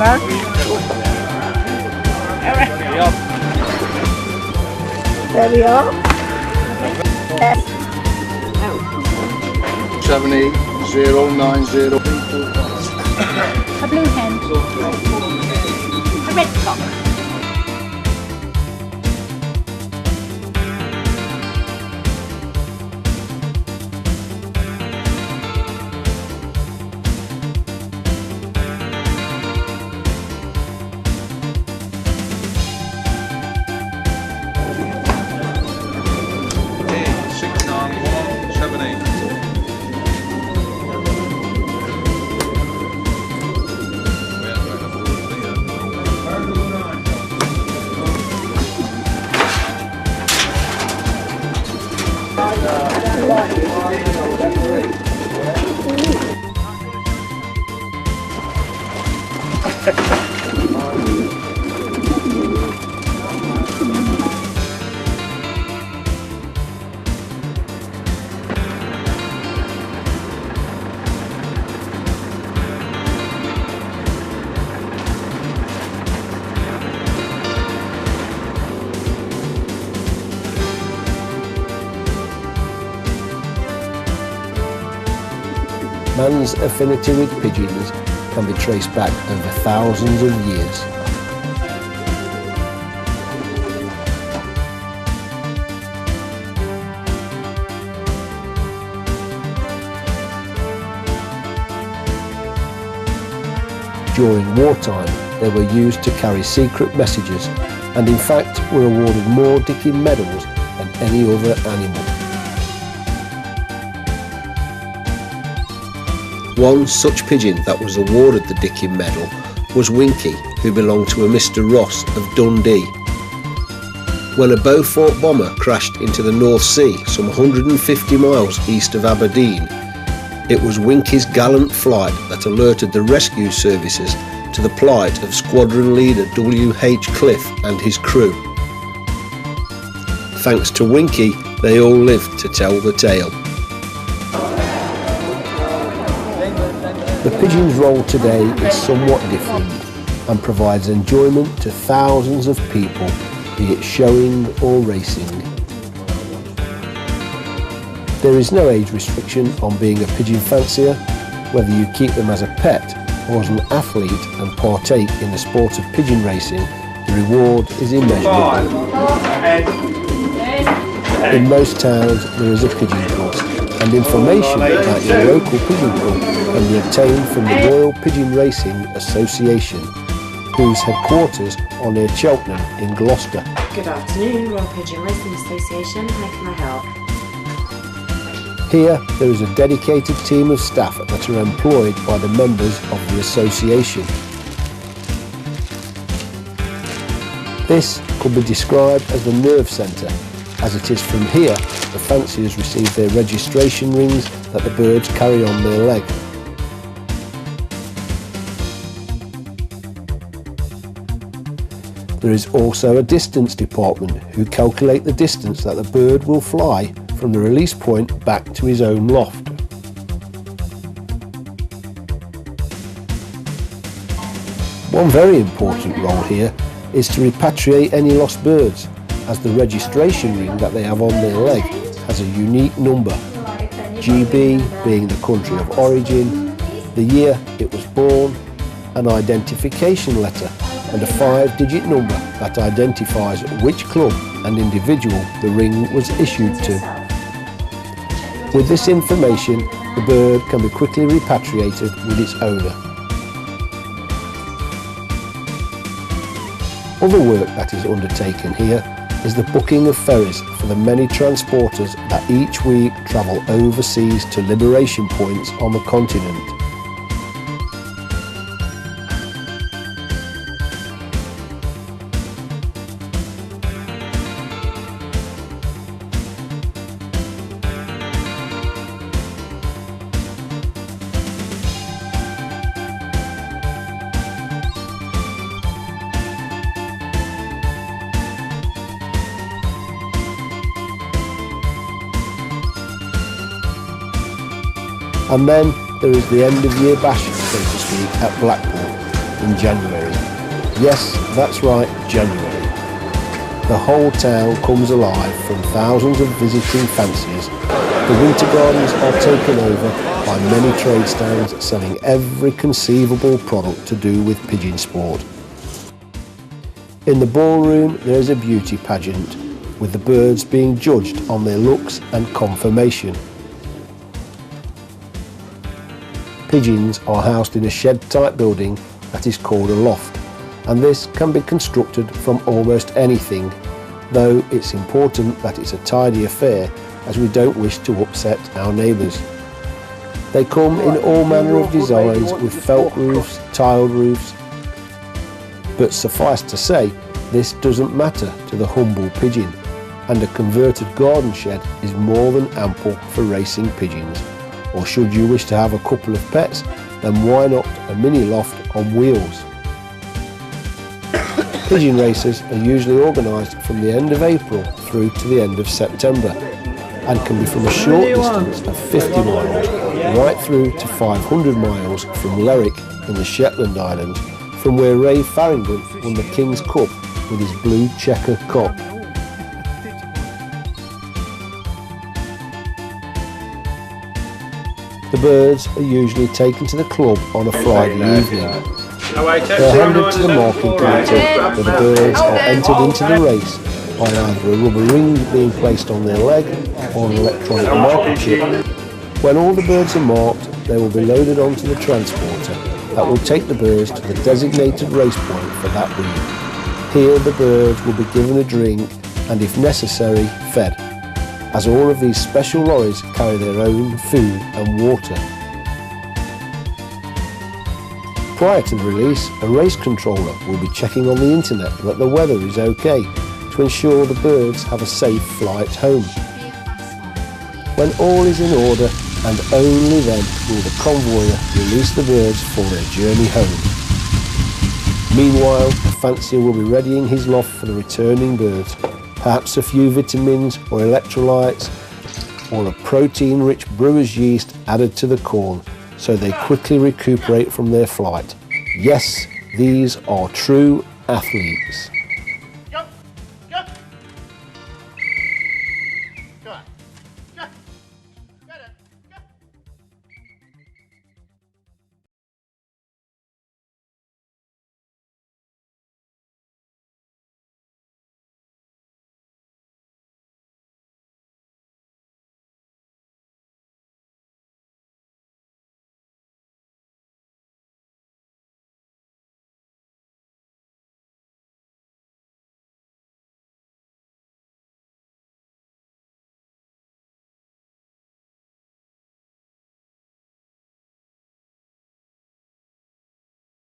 Mark. There we are. 78090. A blue hen. A red cock. Man's affinity with pigeons can be traced back over thousands of years. During wartime, they were used to carry secret messages and in fact were awarded more Dickin medals than any other animal. One such pigeon that was awarded the Dickin medal was Winky, who belonged to a Mr. Ross of Dundee. When a Beaufort bomber crashed into the North Sea some 150 miles east of Aberdeen, it was Winky's gallant flight that alerted the rescue services to the plight of squadron leader W.H. Cliff and his crew. Thanks to Winky, they all lived to tell the tale. The pigeon's role today is somewhat different and provides enjoyment to thousands of people, be it showing or racing. There is no age restriction on being a pigeon fancier, whether you keep them as a pet or as an athlete and partake in the sport of pigeon racing, the reward is immeasurable. In most towns there is a pigeon club, and information about your local pigeon club can be obtained from the Royal Pigeon Racing Association, whose headquarters are near Cheltenham in Gloucester. Good afternoon, Royal Pigeon Racing Association. How can I help? Here there is a dedicated team of staff that are employed by the members of the association. This could be described as the nerve centre, as it is from here the fanciers receive their registration rings that the birds carry on their leg. There is also a distance department who calculate the distance that the bird will fly from the release point back to his own loft. One very important role here is to repatriate any lost birds, as the registration ring that they have on their leg has a unique number, GB being the country of origin, the year it was born, an identification letter and a 5-digit number that identifies which club and individual the ring was issued to. With this information, the bird can be quickly repatriated with its owner. Other work that is undertaken here is the booking of ferries for the many transporters that each week travel overseas to liberation points on the continent. And then there is the end of year bash, so to speak, at Blackpool, in January. Yes, that's right, January. The whole town comes alive from thousands of visiting fanciers. The winter gardens are taken over by many trade stands selling every conceivable product to do with pigeon sport. In the ballroom there is a beauty pageant, with the birds being judged on their looks and conformation. Pigeons are housed in a shed-type building that is called a loft, and this can be constructed from almost anything, though it's important that it's a tidy affair as we don't wish to upset our neighbours. They come in all manner of designs with felt roofs, tiled roofs, but suffice to say, this doesn't matter to the humble pigeon, and a converted garden shed is more than ample for racing pigeons. Or should you wish to have a couple of pets, then why not a mini loft on wheels? Pigeon races are usually organised from the end of April through to the end of September, and can be from a short distance of 50 miles right through to 500 miles from Lerwick in the Shetland Islands, from where Ray Farrington won the King's Cup with his blue checker cock. The birds are usually taken to the club on a Friday evening. They're handed to the marking committee, where the birds are entered into the race by either a rubber ring being placed on their leg or an electronic marking chip. When all the birds are marked, they will be loaded onto the transporter that will take the birds to the designated race point for that week. Here the birds will be given a drink and, if necessary, fed, as all of these special lorries carry their own food and water. Prior to the release, a race controller will be checking on the internet that the weather is okay to ensure the birds have a safe flight home. When all is in order, and only then will the convoyer release the birds for their journey home. Meanwhile, the fancier will be readying his loft for the returning birds, perhaps a few vitamins or electrolytes, or a protein-rich brewer's yeast added to the corn, so they quickly recuperate from their flight. Yes, these are true athletes.